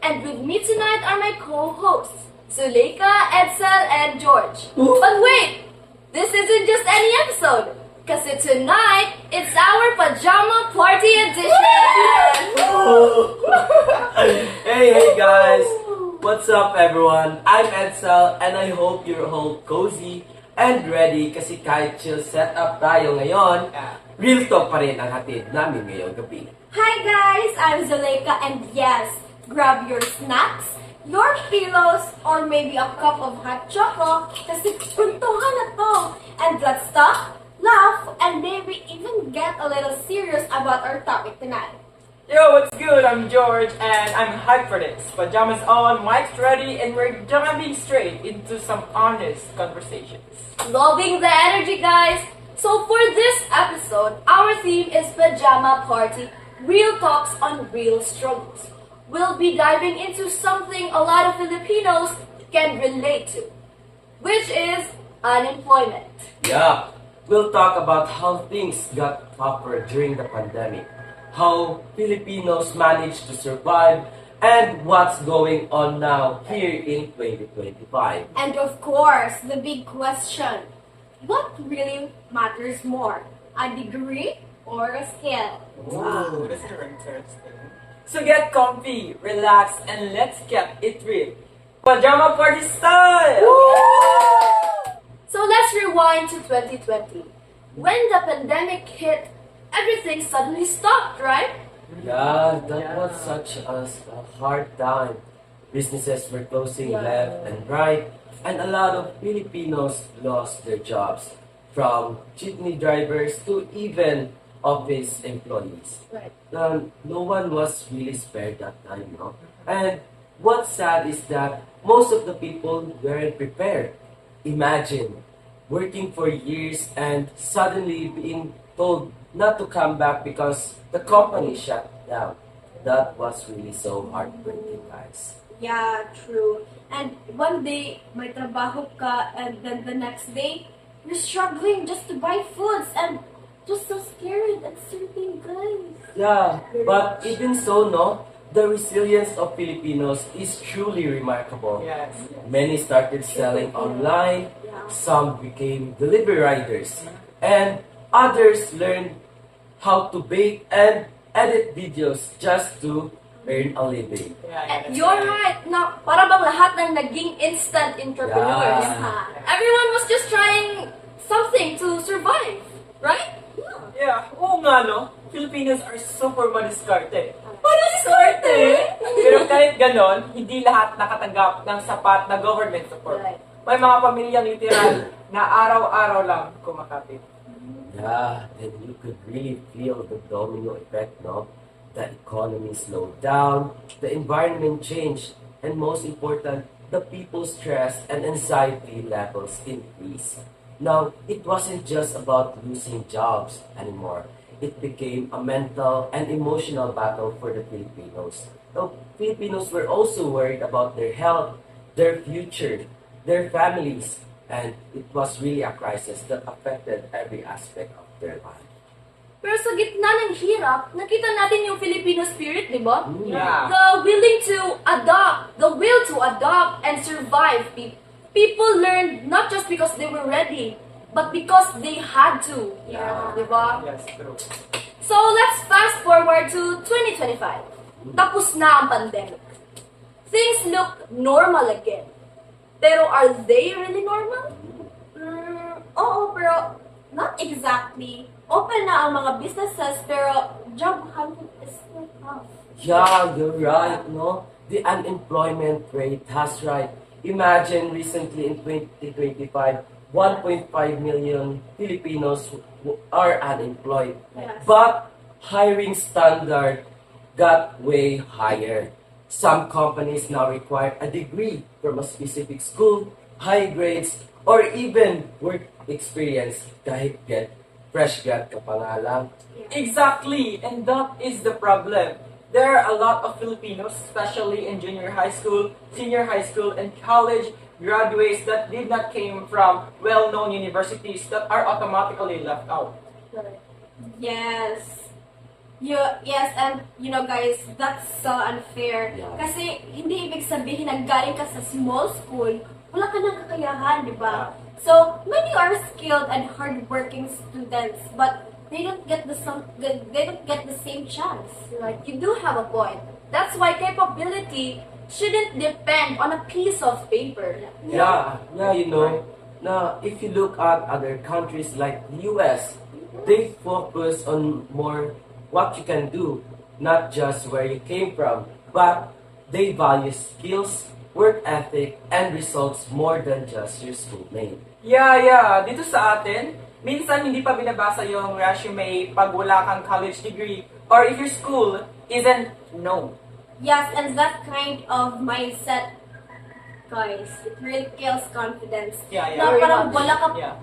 And with me tonight are my co-hosts, Zuleika, Edsel, and George. But wait! This isn't just any episode! Kasi tonight, it's our Pajama Party Edition! Hey guys! What's up everyone? I'm Edsel and I hope you're all cozy and ready kasi kahit chill setup tayo ngayon, real talk pa rin ang hatid namin ngayong gabi. Hi guys! I'm Zuleika and yes, grab your snacks, your pillows, or maybe a cup of hot choco kasi kuntuhan na to. And let's talk, laugh, and maybe even get a little serious about our topic tonight. Yo, what's good? I'm George and I'm hyped for this. Pajamas on, mics ready, and we're jumping straight into some honest conversations. Loving the energy, guys! So for this episode, our theme is Pajama Party, real talks on real struggles. We'll be diving into something a lot of Filipinos can relate to, which is unemployment. Yeah, we'll talk about how things got tougher during the pandemic, how Filipinos managed to survive, and what's going on now here in 2025. And of course, the big question, what really matters more, a degree or a skill? Wow, that's interesting. So get comfy, relax, and let's get it real. Pajama party style! So let's rewind to 2020. When the pandemic hit, everything suddenly stopped, right? Yeah, that was such a hard time. Businesses were closing left and right, and a lot of Filipinos lost their jobs, from jeepney drivers to even office employees. Right. No one was really spared that time, no? And what's sad is that most of the people weren't prepared. Imagine working for years and suddenly being told not to come back because the company shut down. That was really so heartbreaking, guys. Yeah, true. And one day, may trabaho ka, and then the next day, you're struggling just to buy foods, and just so scary and uncertain, guys. Yeah, but even so, no, the resilience of Filipinos is truly remarkable. Yes. Many started selling online, some became delivery riders, and others learned how to bake and edit videos just to earn a living. Yeah, You're right. Na, para bang lahat ng naging instant entrepreneurs. Yeah. Everyone was just trying something to survive, right? Yeah, oo nga no. Filipinos are super madiskarte. Madiskarte? Pero kahit ganon, hindi lahat nakatanggap ng sapat na government support. Right. May mga pamilyang literal na araw-araw lang kumakapit. Yeah, and you could really feel the domino effect, no? The economy slowed down, the environment changed, and most important, the people's stress and anxiety levels increased. Now, it wasn't just about losing jobs anymore. It became a mental and emotional battle for the Filipinos. Now, Filipinos were also worried about their health, their future, their families, and it was really a crisis that affected every aspect of their life. Pero sa gitna ng hirap, nakita natin yung Filipino spirit, di ba? Yeah. The will to adopt and survive. People learned not just because they were ready, but because they had to. Yeah. Di ba? Yes, true. So let's fast forward to 2025. Tapos na ang pandemic. Things look normal again. Pero are they really normal? Oo, pero not exactly. Open na ang mga businesses, pero job hunting is still tough. Yeah, you're right, no? The unemployment rate has right. Imagine recently in 2025, 1.5 million Filipinos are unemployed. Yes. But hiring standard got way higher. Some companies now require a degree from a specific school, high grades, or even work experience kahit fresh grad ka pa nga lang. Exactly, and that is the problem. There are a lot of Filipinos, especially in junior high school, senior high school, and college graduates that did not came from well-known universities that are automatically left out. Yes. Yes, and guys, that's so unfair. Yeah. Kasi hindi ibig sabihin na galing ka sa small school, wala ka ng kakayahan, di ba? So, many are skilled and hardworking students, but they don't get the same chance. Like, you do have a point. That's why capability shouldn't depend on a piece of paper. Yeah, now if you look at other countries like the US, they focus on more what you can do, not just where you came from, but they value skills, work ethic, and results more than just your schoolmate. Yeah. Dito sa atin, minsan hindi pa binabasa yung resume pag wala kang college degree or if your school isn't known. Yes, and that kind of mindset, guys, it really kills confidence. Yeah. Na Very parang much. wala ka, Yeah.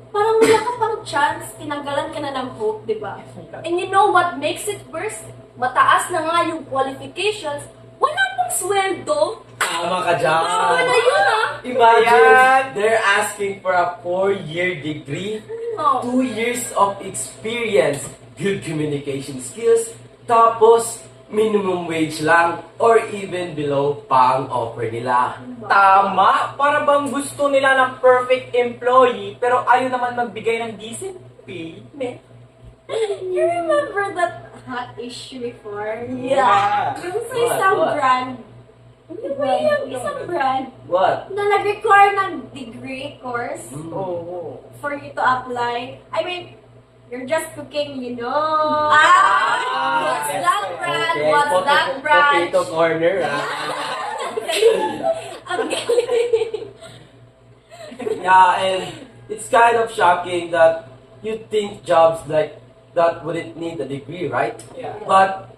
parang wala ka pang chance, tinanggalan ka na ng hope, di ba? And you know what makes it worse? Mataas na nga yung qualifications, wala pang sweldo. Tama ka dyan! Tama na yun, ah! Imagine, Ayan. they're asking for a 4-year degree, Oh. 2 years of experience, good communication skills, tapos minimum wage lang or even below pa ang offer nila. Tama! Para bang gusto nila ng perfect employee pero ayaw naman magbigay ng decent pay. You remember that hot issue before? Yeah. Yung sa What? isang What? brand. Di ba yung isang brand What? na nag-require ng degree course Oo. for you to apply? I mean, you're just cooking, what's Yes, that yes. brand? What's that brand? Potato corner, ah. Ang galing. Yeah, and it's kind of shocking that you think jobs like that wouldn't need a degree, right? Yeah. But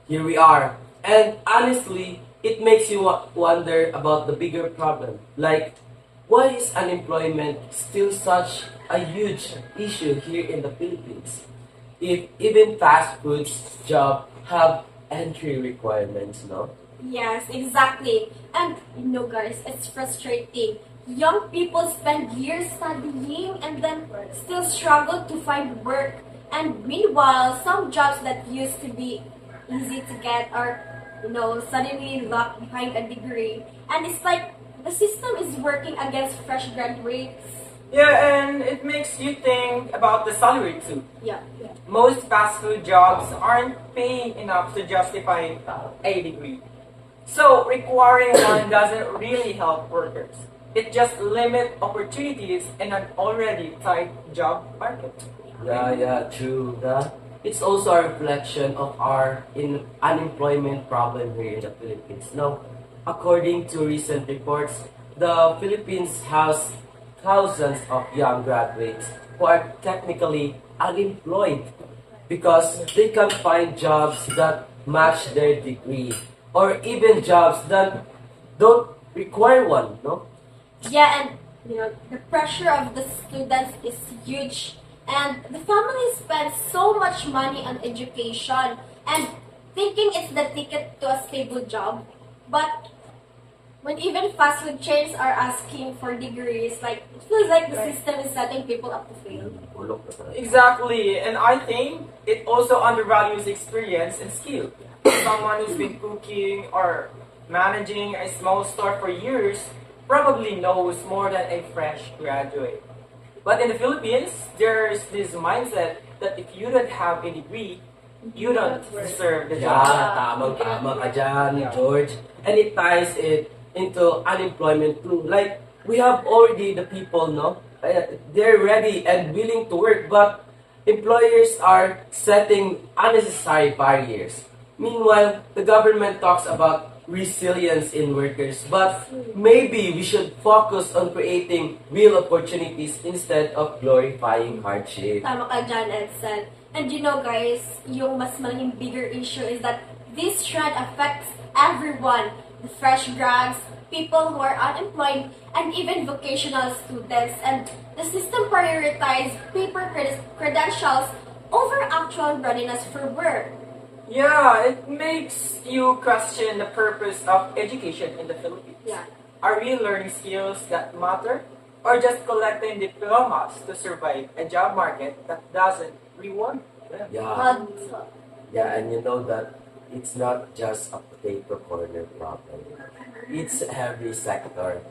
here we are. And honestly, it makes you wonder about the bigger problem. Like, why is unemployment still such a huge issue here in the Philippines? If even fast foods job have entry requirements, no? Yes, exactly. And guys, it's frustrating. Young people spend years studying and then still struggle to find work. And meanwhile, some jobs that used to be easy to get are, suddenly locked behind a degree. And it's like the system is working against fresh graduates. Yeah, and it makes you think about the salary too. Yeah. Most fast food jobs aren't paying enough to justify a degree. So requiring one doesn't really help workers. It just limits opportunities in an already tight job market. Yeah, true. It's also a reflection of our unemployment problem here in the Philippines. Now, according to recent reports, the Philippines has thousands of young graduates who are technically unemployed because they can't find jobs that match their degree or even jobs that don't require one, no? Yeah, and the pressure of the students is huge. And the family spends so much money on education and thinking it's the ticket to a stable job. But when even fast food chains are asking for degrees, like it feels like the system is setting people up to fail. Exactly, and I think it also undervalues experience and skill. Someone who's been cooking or managing a small store for years probably knows more than a fresh graduate. But in the Philippines, there's this mindset that if you don't have a degree, you don't deserve the Yeah, job. tama ka dyan, George. And it ties it into unemployment too. Like, we have already the people, no? They're ready and willing to work, but employers are setting unnecessary barriers. Meanwhile, the government talks about resilience in workers, but maybe we should focus on creating real opportunities instead of glorifying hardship. Tama ka dyan, Edson. And guys, yung mas malaking bigger issue is that this trend affects everyone. The fresh grads, people who are unemployed, and even vocational students. And the system prioritizes paper credentials over actual readiness for work. Yeah, it makes you question the purpose of education in the Philippines. Yeah. Are we learning skills that matter or just collecting diplomas to survive a job market that doesn't reward them? Yeah. But Yeah, and you know that it's not just a potato corner problem. It's every sector.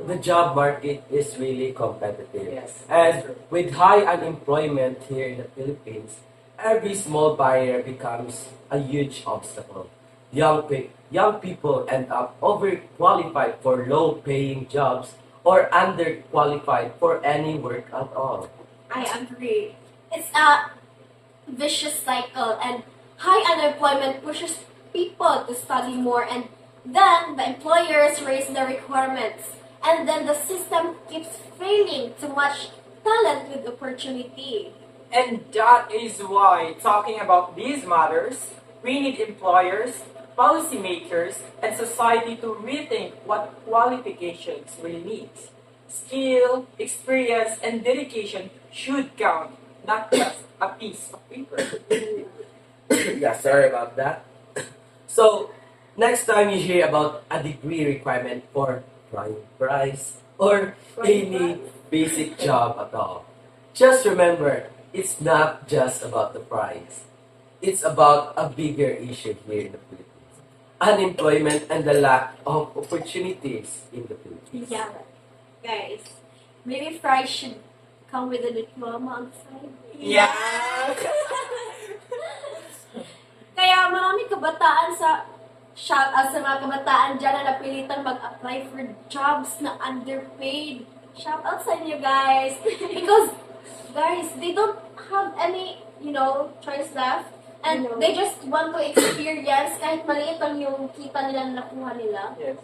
The job market is really competitive. Yes. And with high unemployment here in the Philippines, every small barrier becomes a huge obstacle. Young people end up overqualified for low-paying jobs or underqualified for any work at all. I agree. It's a vicious cycle, and high unemployment pushes people to study more, and then the employers raise the requirements, and then the system keeps failing to match talent with opportunity. And that is why talking about these matters, we need employers, policymakers, and society to rethink what qualifications really means. Skill, experience, and dedication should count, not just a piece of paper. Yeah, sorry about that. So, next time you hear about a degree requirement for prime price or any basic job at all, just remember it's not just about the price. It's about a bigger issue here in the Philippines. Unemployment and the lack of opportunities in the Philippines. Yeah, guys. Maybe fries should come with a diploma on the side. Yeah! Kaya maraming kabataan sa mga kabataan dyan na napilitang mag-apply for jobs na underpaid. Shout out sa inyo, guys. Because, guys, they don't have any, choice left. And they just want to experience kahit maliit lang yung kita nila na nakuha nila. Yes.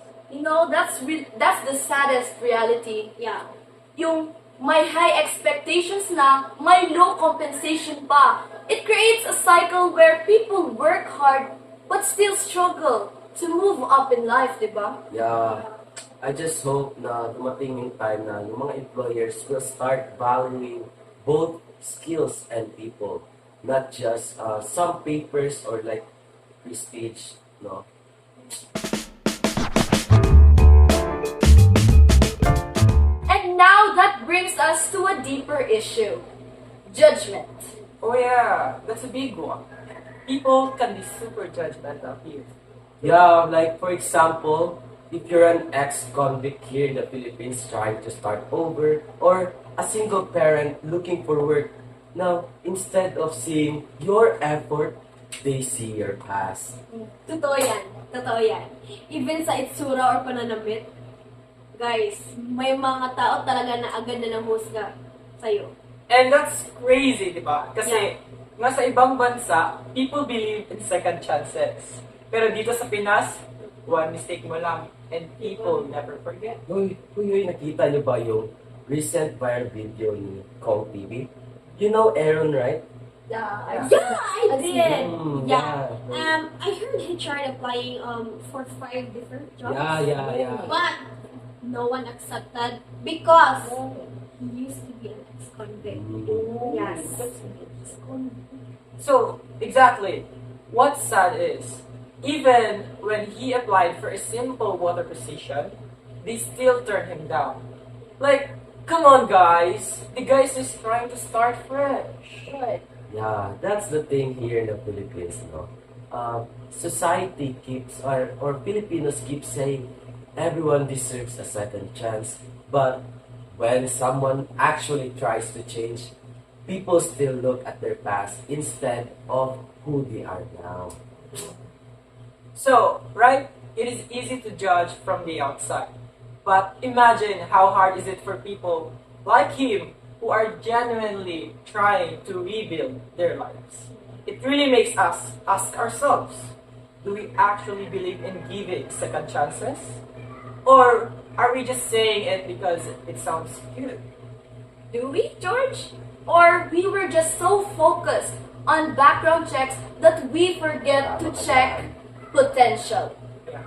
That's the saddest reality. Yeah. Yung may high expectations na, may low compensation pa. It creates a cycle where people work hard but still struggle to move up in life, diba? Yeah, I just hope na dumating yung time na yung mga employers will start valuing both skills and people, not just some papers or like prestige, no? And now that brings us to a deeper issue. Judgment. Oh yeah, that's a big one. People can be super judgmental here. Yeah, like for example, if you're an ex-convict here in the Philippines trying to start over, or a single parent looking for work, now instead of seeing your effort, they see your past. Totoo yan. Totoo yan. Even sa itsura or pananamit, guys, may mga tao talaga na agad na nanghusga sa'yo. And that's crazy, di ba? Kasi Yeah. nga sa ibang bansa, people believe in second chances. Pero dito sa Pinas, one mistake mo lang and people never forget. Uy, nakita niyo ba yung recent viral video ni Kong TV? You know Aaron, right? Yeah, Yeah. I did. Mm, Yeah. yeah. I heard he tried applying for 5 different jobs. Yeah. But no one accepted because he used to be an ex-convict. Yes. So, exactly. What's sad is, even when he applied for a simple water position, they still turned him down. Like, come on guys, the guy's just trying to start fresh. Yeah, that's the thing here in the Philippines, no? Society keeps, or Filipinos keep saying everyone deserves a second chance, but when someone actually tries to change, people still look at their past instead of who they are now. So, right, it is easy to judge from the outside. But imagine how hard is it for people like him who are genuinely trying to rebuild their lives. It really makes us ask ourselves, do we actually believe in giving second chances? Or are we just saying it because it sounds good? Do we, George? Or we were just so focused on background checks that we forget to check potential. Yeah.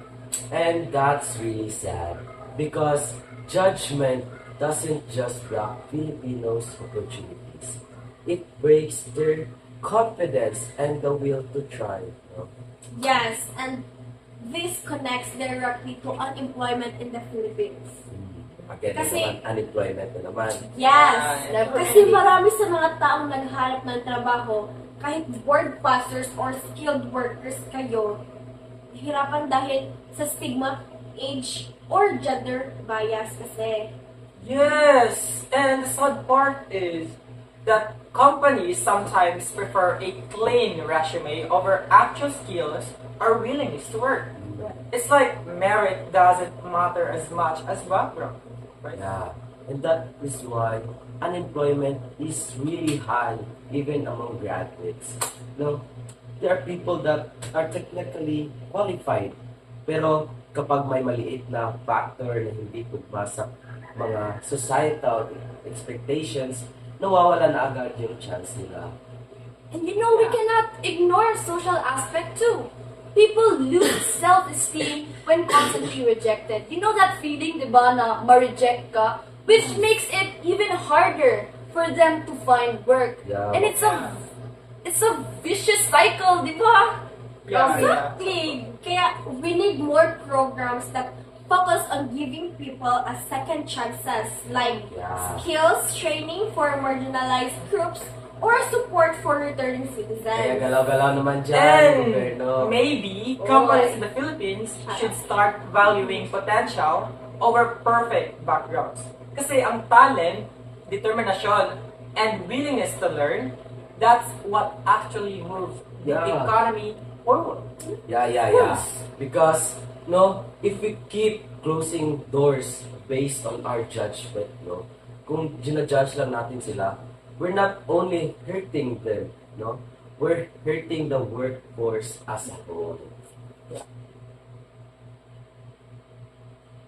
And that's really sad because judgment doesn't just block Filipinos' opportunities. It breaks their confidence and the will to try. No? Yes, and this connects directly to unemployment in the Philippines. Again, Kasi- naman, unemployment na naman. Yes! Never Kasi really. marami sa mga taong naghanap ng trabaho, kahit board passers or skilled workers kayo, hirapan dahil sa stigma, age, or gender bias kasi. Yes, and the sad part is that companies sometimes prefer a plain resume over actual skills or willingness to work. It's like merit doesn't matter as much as background, right? Yeah, and that is why unemployment is really high even among graduates. No, there are people that are technically qualified, pero kapag may maliit na factor na hindi tugma sa mga societal expectations, nawawala na agad yung chance nila. And you know, we cannot ignore social aspect too. People lose self-esteem when constantly rejected. You know that feeling, di ba, na ma-reject ka? Which makes it even harder for them to find work. Yeah. And it's a vicious cycle, di ba? Yeah, Exactly. Kaya we need more programs that focus on giving people a second chances, like Yeah. skills training for marginalized groups or support for returning Kaya citizens. galaw-galaw naman dyan, And gobyerno. maybe Oh. companies in the Philippines should start valuing potential over perfect backgrounds. Kasi ang talent, determination, and willingness to learn, that's what actually moves the Yeah. economy forward. Yeah. Because, no, if we keep closing doors based on our judgment, no, kung ginajudge lang natin sila, we're not only hurting them, no, we're hurting the workforce as a whole.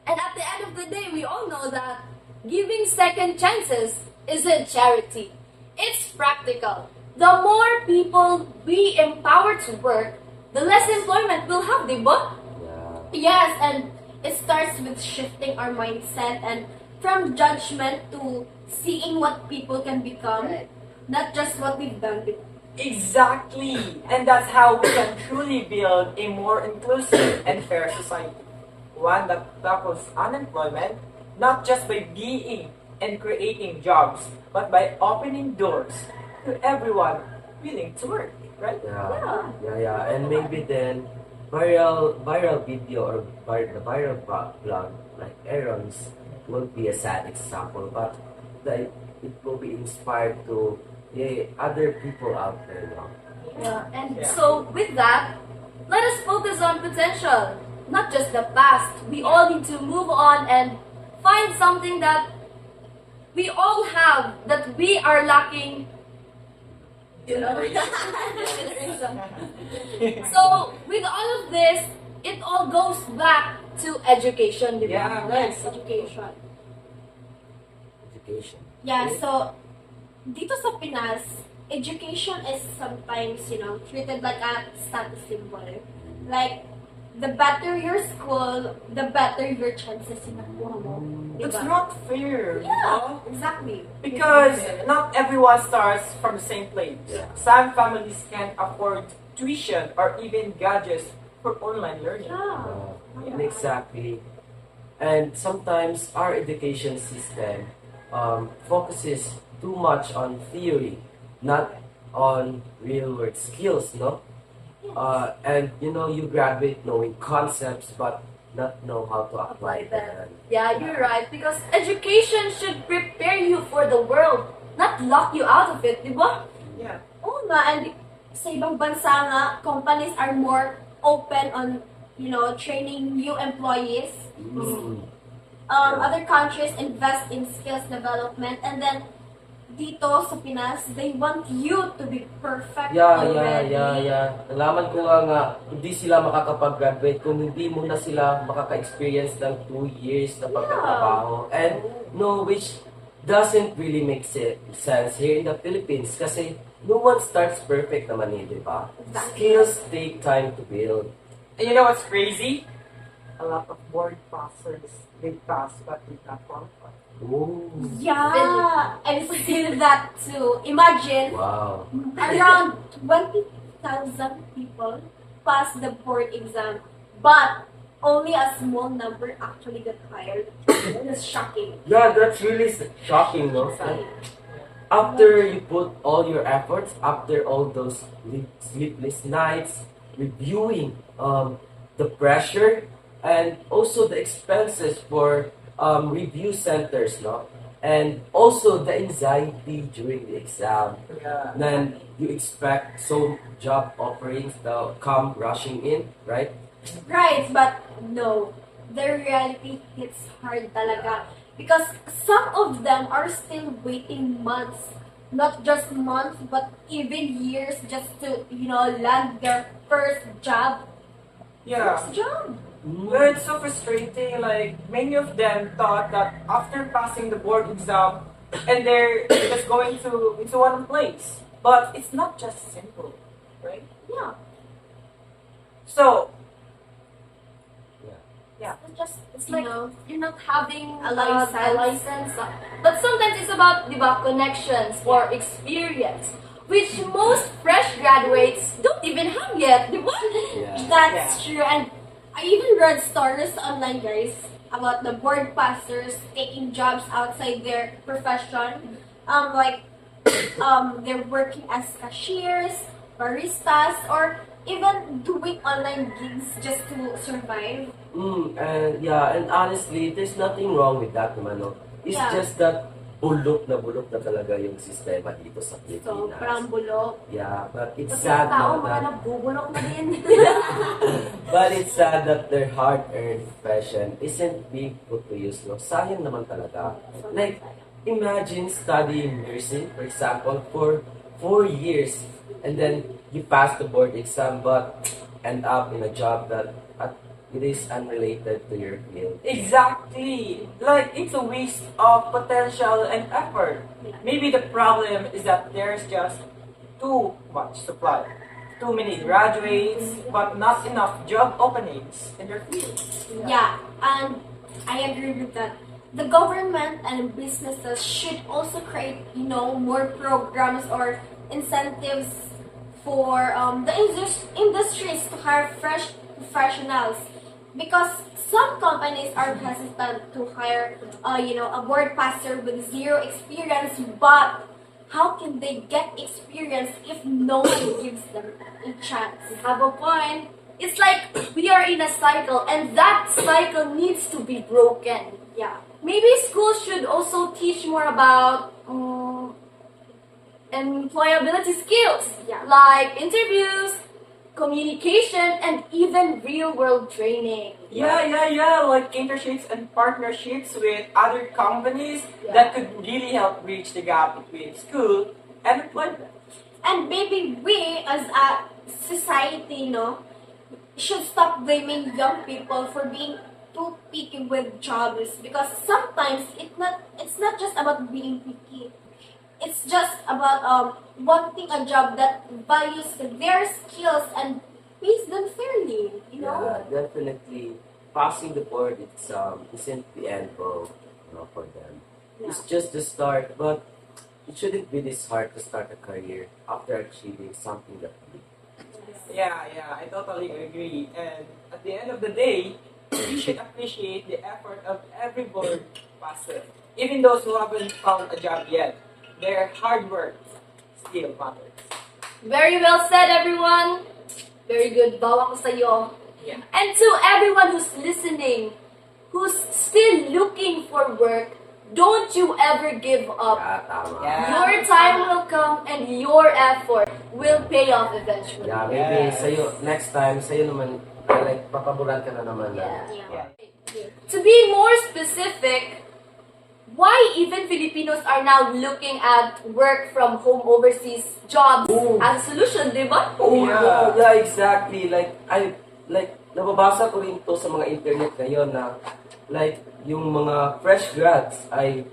And at the end of the day, we all know that giving second chances isn't charity. It's practical. The more people we empower to work, the less employment we'll have, di ba? Yeah. Yes, and it starts with shifting our mindset and from judgment to seeing what people can become, not just what we've done before. Exactly. And that's how we can truly build a more inclusive and fair society. One that tackles unemployment not just by being and creating jobs, but by opening doors to everyone willing to work, right? Yeah. And maybe then viral video or the viral blog like Aaron's will be a sad example, but that it will be inspired to other people out there now. Yeah, and Yeah. so with that, let us focus on potential, not just the past. We all need to move on and find something that we all have that we are lacking. You know? So with all of this, it all goes back to education. di ba? Yeah, Yes, right. education. Education. Yeah, so dito sa Pinas, education is sometimes, treated like a status symbol. Like, the better your school, the better your chances in nakuha mo. It's Diba? not fair, you know? Yeah, exactly. Because not everyone starts from the same place. Yeah. Some families can't afford tuition or even gadgets for online learning. Yeah. Exactly. And sometimes our education system focuses too much on theory, not on real world skills, no? And you graduate knowing concepts but not know how to apply them. Yeah, you're right. Because education should prepare you for the world, not lock you out of it, di ba? Yeah. Oo nga, and sa ibang bansa nga, companies are more open on, training new employees. Other countries invest in skills development, and then dito sa Pinas, they want you to be perfect already. Yeah. Nalaman ko nga, hindi sila makakapag-graduate kung hindi muna sila makaka-experience ng 2 years na pagtatrabaho. And which doesn't really make sense here in the Philippines kasi no one starts perfect naman di ba? Exactly. Skills take time to build. And you know what's crazy? A lot of board passers, they pass but did not qualify. Ooh. Yeah, I've seen that too. Imagine, Wow. around 20,000 people pass the board exam, but only a small number actually got hired. It's shocking. Yeah, that's really shocking, no? And after you put all your efforts, after all those sleepless nights, reviewing the pressure and also the expenses for review centers, no? And also the anxiety during the exam. Yeah. Then you expect some job offerings to come rushing in, right? Right, but no. The reality hits hard talaga. Because some of them are still waiting months. Not just months, but even years just to, land their first job. Yeah. First job. Well, it's so frustrating. Like many of them thought that after passing the board exam, and they're just going to into one place. But it's not just simple, right? Yeah. So Yeah. yeah, It's like you're not having A license. a license. But sometimes it's about connections or experience, which most fresh graduates don't even have yet. Diba? Yeah. That's true. And I even read stories online, guys, about the board passers taking jobs outside their profession. Like they're working as cashiers, baristas, or even doing online gigs just to survive. And yeah, and honestly, there's nothing wrong with that naman, no? It's Yeah. just that bulok na talaga yung sistema dito sa Pilipinas. Sobrang bulok. Yeah, but it's Kasi sad tao, no, mga that, nabubulok na din. but it's sad that their hard-earned profession isn't being put to use, no? Sayang naman talaga. Like, imagine studying nursing, for example, for 4 years, and then you pass the board exam, but end up in a job that it is unrelated to your field. exactly. Like it's a waste of potential and effort. Maybe the problem is that there's just too much supply, too many graduates, but not enough job openings in their fields. Yeah, and I agree with that. The government and businesses should also create, more programs or incentives for the industries to hire fresh professionals. Because some companies are hesitant to hire, a board passer with zero experience, but how can they get experience if no one gives them a chance? Have a point. It's like we are in a cycle, and that cycle needs to be broken. Yeah. Maybe schools should also teach more about employability skills, Yeah. like interviews, communication, and even real-world training. Yeah. Like internships and partnerships with other companies Yeah. that could really help bridge the gap between school and employment. And maybe we, as a society, should stop blaming young people for being too picky with jobs, because sometimes it's not just about being picky. It's just about wanting a job that values their skills and pays them fairly. Yeah, definitely. Passing the board isn't the end goal, for them. It's just the start, but it shouldn't be this hard to start a career after achieving something that big. Yeah, I totally agree. And at the end of the day, we should appreciate the effort of every board passer, even those who haven't found a job yet. Their hard work still matters. Very well said, everyone. Very good. Bawa ko sa'yo. Yeah. And to everyone who's listening, who's still looking for work, don't you ever give up. Yeah, tama. Yeah. Your time will come and your effort will pay off eventually. Yeah, maybe Yes. next time, sa'yo naman, like, papaboran ka na naman na. Yeah. To be more specific, why even Filipinos are now looking at work from home overseas jobs Oh. as a solution, di ba? Oh, Yeah. yeah, exactly. Nababasa ko rin to sa mga internet ngayon na, yung mga fresh grads ay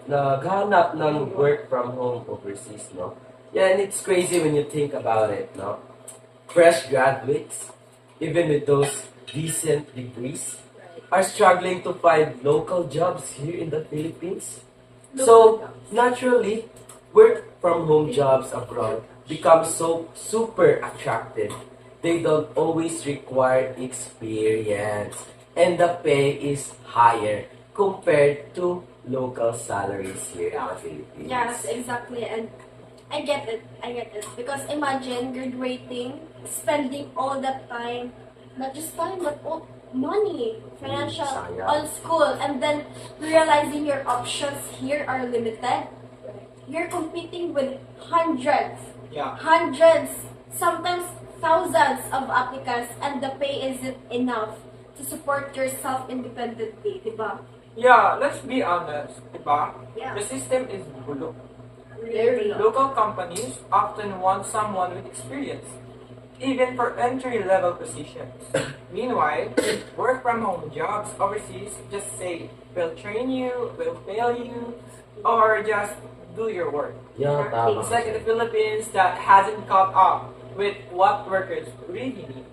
naghahanap ng work from home overseas, no? Yeah, and it's crazy when you think about it, no? Fresh graduates, even with those decent degrees, are struggling to find local jobs here in the Philippines. So, naturally, work from home jobs abroad become so super attractive. they don't always require experience, and the pay is higher compared to local salaries here in the Philippines. Yes, exactly. And I get it. I get it. Because imagine graduating, spending all that time, not just time, but all money, financial, sayang. on school, and then realizing your options here are limited. You're competing with hundreds, Yeah. hundreds, sometimes thousands of applicants, and the pay isn't enough to support yourself independently, diba? Yeah, let's be honest, diba? Yeah. The system is bulok. Very low. Local companies often want someone with experience, even for entry-level positions. Meanwhile, work-from-home jobs overseas just say, we'll train you, we'll pay you, or just do your work. Yeah, tama. It's like in the Philippines that hasn't caught up with what workers really need.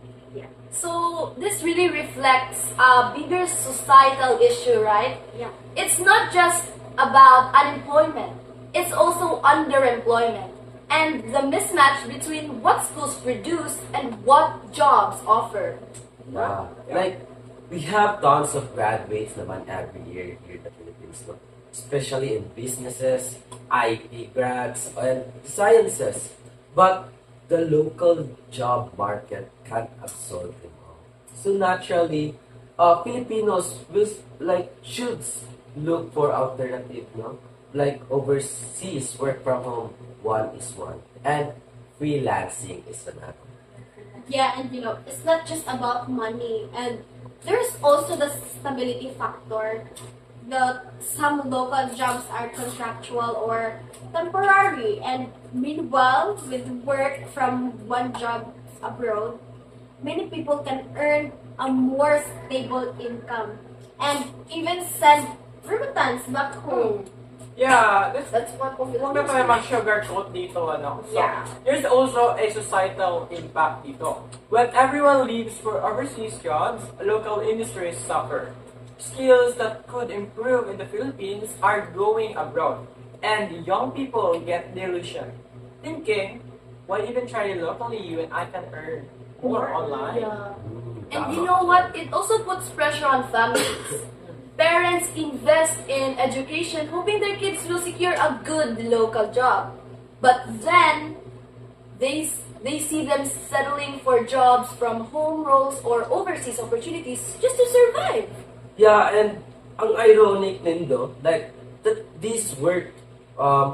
So this really reflects a bigger societal issue, right? Yeah. It's not just about unemployment, it's also underemployment and the mismatch between what schools produce and what jobs offer. Yeah. Like, we have tons of graduates naman every year here in the Philippines, no? Especially in businesses, IT grads, and sciences. But the local job market can't absorb them all. So naturally, Filipinos will should look for alternative, no? Like overseas work from home, one is one, and freelancing is another. Yeah, and it's not just about money, and there's also the stability factor. Some local jobs are contractual or temporary, and meanwhile, with work from one job abroad, many people can earn a more stable income and even send remittance back home. Yeah, That's what huwag na tayo Filipinos mag-sugarcoat dito, ano? So, Yeah. there's also a societal impact dito. When everyone leaves for overseas jobs, local industries suffer. Skills that could improve in the Philippines are going abroad, and young people get the illusion, thinking, why even try locally when I can earn more online? Yeah. Mm, And tama. you know what? It also puts pressure on families. Parents invest in education hoping their kids will secure a good local job. But then, they see them settling for jobs from home roles or overseas opportunities just to survive. Yeah, and ang ironic nindo, like that these work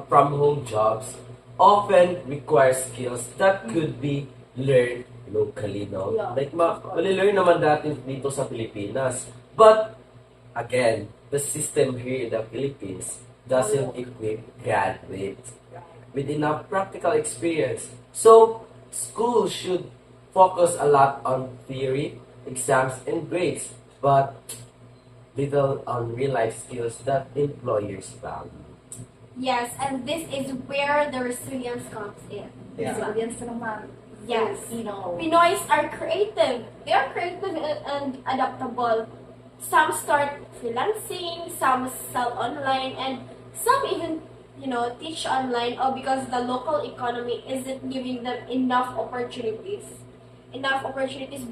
from home jobs often require skills that could be learned locally, no? Yeah, Like of course. mali-learn naman natin dito sa Pilipinas. But again, the system here in the Philippines doesn't equip graduates with enough practical experience. So, schools should focus a lot on theory, exams, and grades, but little on real-life skills that employers value. Yes, and this is where the resilience comes in. Yeah. Resilience naman. Yes. Filipino. Pinoys are creative. They are creative and adaptable. Some start freelancing, some sell online, and some even, teach online or because the local economy isn't giving them enough opportunities.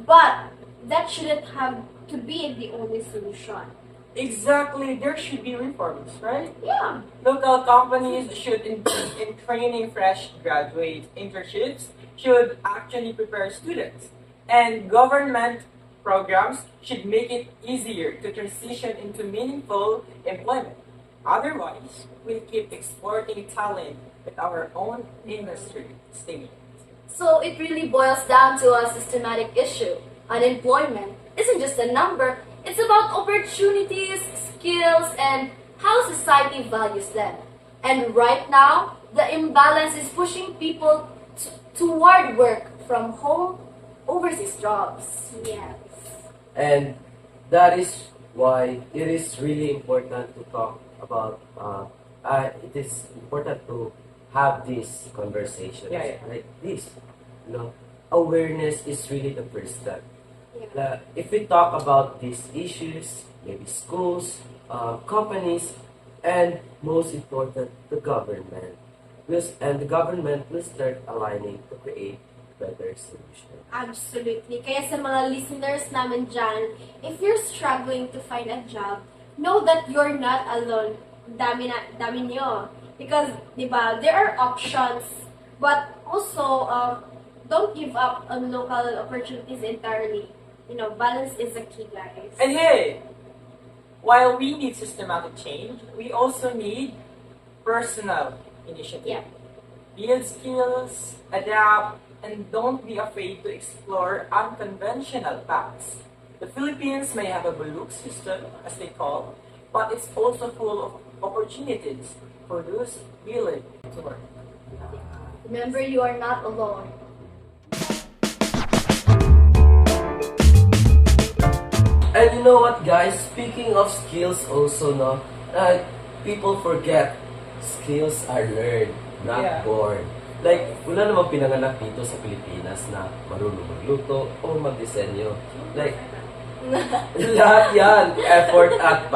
But that shouldn't have to be the only solution. Exactly, there should be reforms, right? Yeah. Local companies should invest in training fresh graduates. Internships should actually prepare students. And government programs should make it easier to transition into meaningful employment. Otherwise, we'll keep exporting talent with our own industry staying. So it really boils down to a systematic issue. Unemployment isn't just a number, it's about opportunities, skills, and how society values them. And right now, the imbalance is pushing people toward work from home, overseas jobs. Yes. And that is why it is really important to talk about, it is important to have these conversations Yeah. like this. Awareness is really the first step. If we talk about these issues, maybe schools, companies, and most important, the government, and the government will start aligning to create better solution. Absolutely. Kaya sa mga listeners namin dyan, if you're struggling to find a job, know that you're not alone. Dami nyo. Because, di ba, there are options, but also, don't give up on local opportunities entirely. You know, balance is the key, guys. And hey, while we need systematic change, we also need personal initiative. Yeah. Build skills, adapt, and don't be afraid to explore unconventional paths. The Philippines may have a buluk system, as they call, but it's also full of opportunities for those willing to work. Remember, you are not alone. And you know what, guys? Speaking of skills also, no, people forget skills are learned, not Yeah. born. Like, wala namang pinanganak dito sa Pilipinas na marunong magluto o magdisenyo. Like, lahat yan, effort at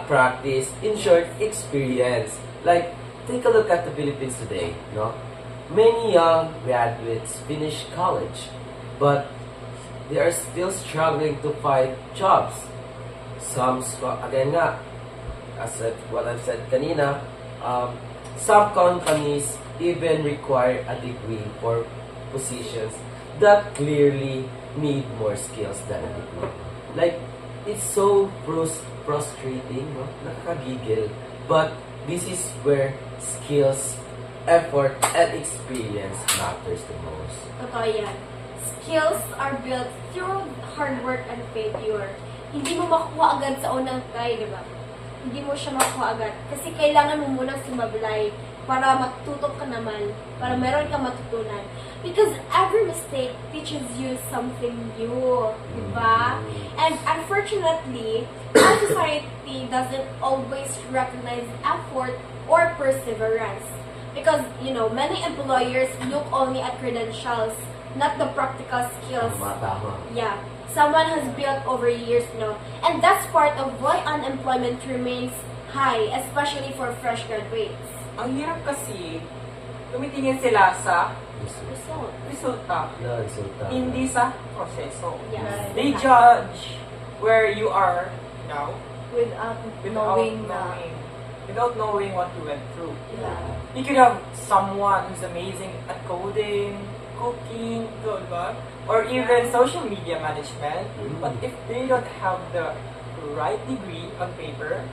practice, in short, experience. Like, take a look at the Philippines today, no? Many young graduates finish college, but they are still struggling to find jobs. Again nga, what I've said kanina, some companies even require a degree for positions that clearly need more skills than a degree. Like, it's so frustrating, no? Nakakagigil. But this is where skills, effort, and experience matters the most. Totoo yan. Skills are built through hard work and failure. Hindi mo makuha agad sa unang try, di ba? Hindi mo siya makuha agad. Kasi kailangan mo munang sumablay para matutok ka naman, para meron kang matutunan. Because every mistake teaches you something new, di ba? And unfortunately, our society doesn't always recognize effort or perseverance. Because, you know, many employers look only at credentials, not the practical skills. Tama. Yeah, someone has built over years, and that's part of why unemployment remains high, especially for fresh graduates. Ang hirap kasi, tumitingin sila sa Result. resulta, Resulta. hindi sa proseso. Yes. They judge where you are now Without without knowing na. without knowing what you went through. Yeah. You could have someone who's amazing at coding, cooking, diba? Or even social media management. But if they don't have the right degree on paper,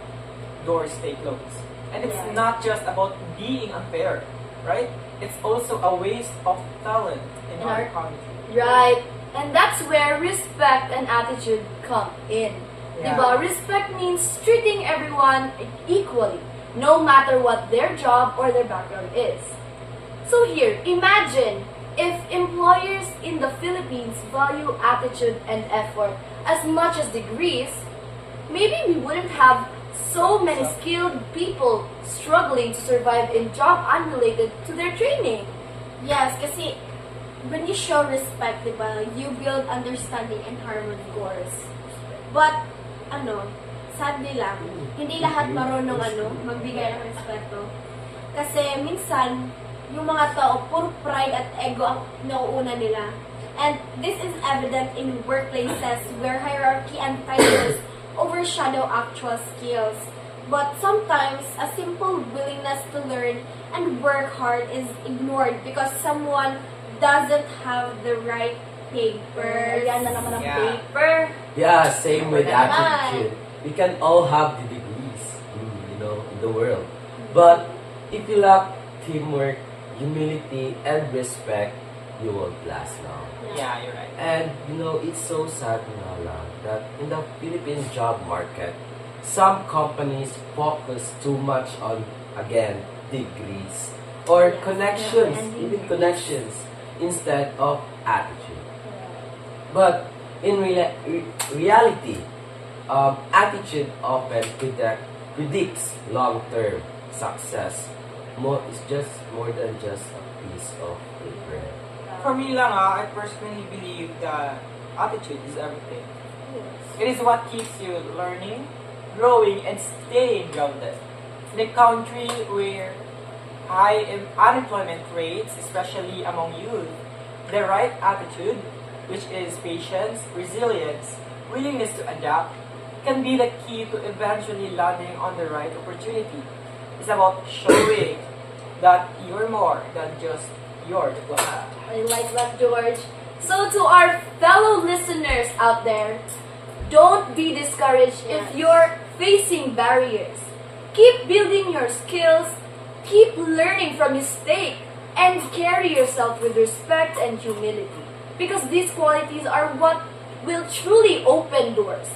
doors stay closed. And it's Yeah. not just about being unfair, right? It's also a waste of talent in our country. Right. And that's where respect and attitude come in. Yeah. Diba? Respect means treating everyone equally, no matter what their job or their background is. So here, imagine if employers in the Philippines value attitude and effort as much as degrees, maybe we wouldn't have so many skilled people struggling to survive in job unrelated to their training. Yes, kasi when you show respect, diba, you build understanding and harmony, of course. But, sadly lang, hindi lahat marunong, magbigay ng respeto. Kasi minsan, yung mga tao, puro pride at ego ang nauuna nila. And this is evident in workplaces where hierarchy and titles overshadow actual skills. But sometimes, a simple willingness to learn and work hard is ignored because someone doesn't have the right papers. Ayan na naman ang Yeah. paper. Yeah, same with Naman. attitude. We can all have the degrees, in the world. But if you lack teamwork, humility, and respect, you won't last long. Yeah, you're right. And, it's so sad nga lang that in the Philippine job market, some companies focus too much on, again, degrees or connections, even connections, instead of attitude. But in reality, attitude often predicts long-term success. It's just more than just a piece of paper. For me lang, I personally believe that attitude is everything. It is what keeps you learning, growing, and staying grounded. In a country where high unemployment rates, especially among youth, the right attitude, which is patience, resilience, willingness to adapt, can be the key to eventually landing on the right opportunity. It's about showing that you're more than just your diploma. I like that, George. So to our fellow listeners out there, don't be discouraged if Yes. you're facing barriers. Keep building your skills, keep learning from mistakes, and carry yourself with respect and humility. Because these qualities are what will truly open doors,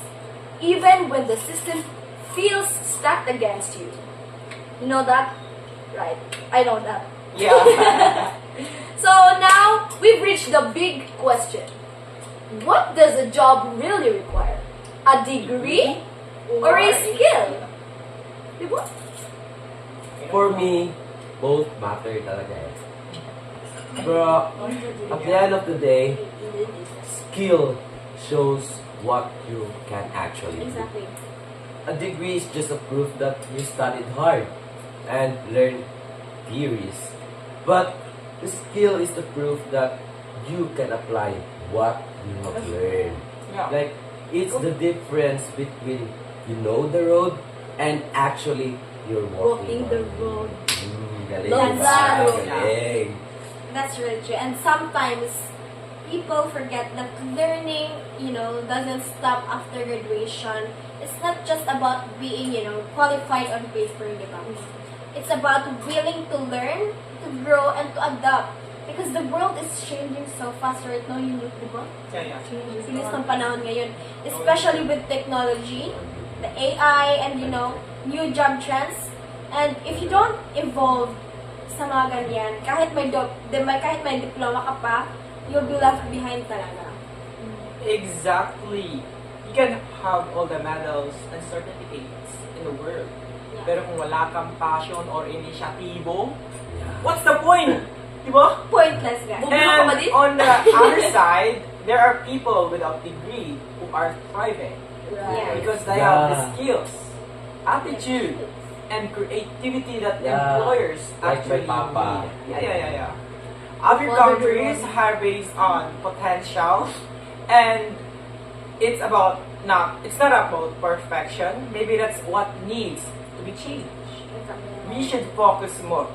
even when the system feels stacked against you. You know that? Right. I know that. Yeah. So now we've reached the big question. What does a job really require? A degree or a skill? Diba? For me, both matter talaga eh. Pero at the end of the day, skill shows what you can actually do. Exactly. A degree is just a proof that you studied hard and learned theories. But the skill is the proof that you can apply what you have learned. Yeah. Like, it's the difference between you know the road and actually you're walking Walking the on it. road. Galing Love ba? that. Galing. That's really true. And sometimes people forget that learning, doesn't stop after graduation. It's not just about being, qualified on paper, di ba? It's about willing to learn, to grow, and to adapt. Because the world is changing so fast right now, di ba? Yeah. Bilis ng panahon ngayon. Especially with technology, the AI, and, new job trends. And if you don't evolve sa mga ganyan, kahit may diploma ka pa, you'll be left behind talaga. Exactly. You can have all the medals and certificates in the world. Yeah. Pero kung wala kang passion or inisyatibo, Yeah. what's the point? Diba? Pointless, guys. Bubulong ka ba And din? on the other side, there are people without degree who are thriving Yeah. because they have the Yeah. skills, attitude, and creativity that Yeah. employers Like my actually papa. need. Yeah. Other Mother countries Lord. are based on potential, and it's not about perfection. Maybe that's what needs to be changed. We should focus more.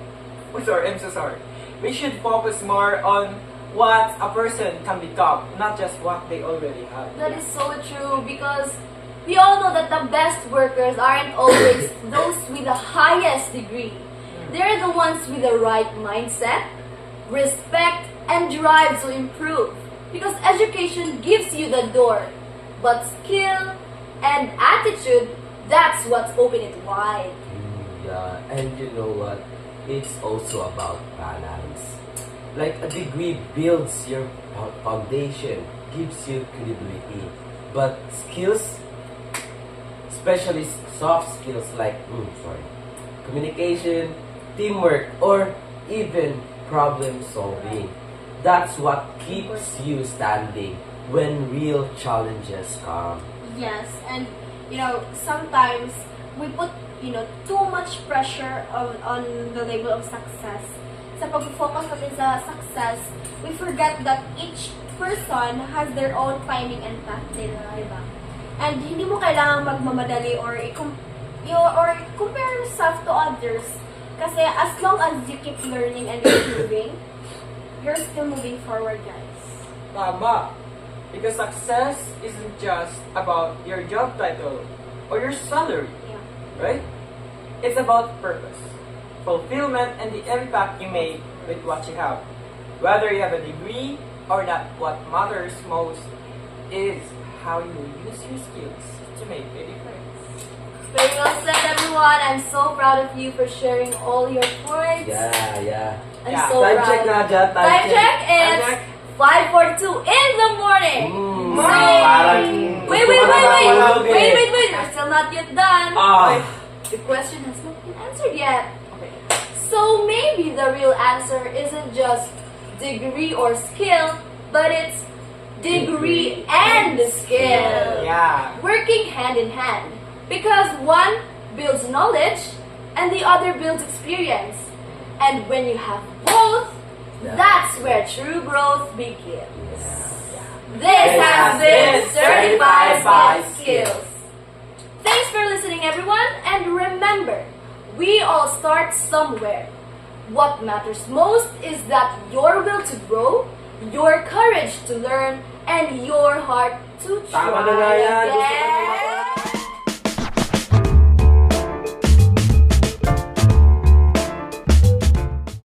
Oh, sorry, I'm so sorry. We should focus more on what a person can become, not just what they already have. That is so true because we all know that the best workers aren't always those with the highest degree. They're the ones with the right mindset, respect, and drive to improve. Because education gives you the door, but skill and attitude, that's what's opening it wide. Yeah, and you know what? It's also about balance. Like a degree builds your foundation, gives you credibility. But skills, especially soft skills like communication, teamwork, or even problem solving, that's what keeps you standing when real challenges come. Yes, and sometimes we put too much pressure on the label of success. Sa pag-focus natin sa success, we forget that each person has their own timing and path nila, diba? And hindi mo kailangang magmamadali or compare yourself to others. Kasi as long as you keep learning and improving, you're still moving forward, guys. Tama. Because success isn't just about your job title or your salary, Yeah. right? It's about purpose, fulfillment, and the impact you make with what you have. Whether you have a degree or not, what matters most is how you use your skills to make a difference. Very well said, everyone. I'm so proud of you for sharing all your points. Yeah. I'm Yeah. so Time proud. check na dyan, Time check. Time It's check. 5:42 in the morning. Parang Wait. We're still not yet done. The question has not been answered yet. Okay. So maybe the real answer isn't just degree or skill, but it's degree and skill. Yeah. Working hand in hand. Because one builds knowledge and the other builds experience. And when you have both, That's where true growth begins. This has been Certified by Skills. Thanks for listening, everyone, and remember, we all start somewhere. What matters most is that your will to grow, your courage to learn, and your heart to Tama try na nga yan. Gusto ko na again.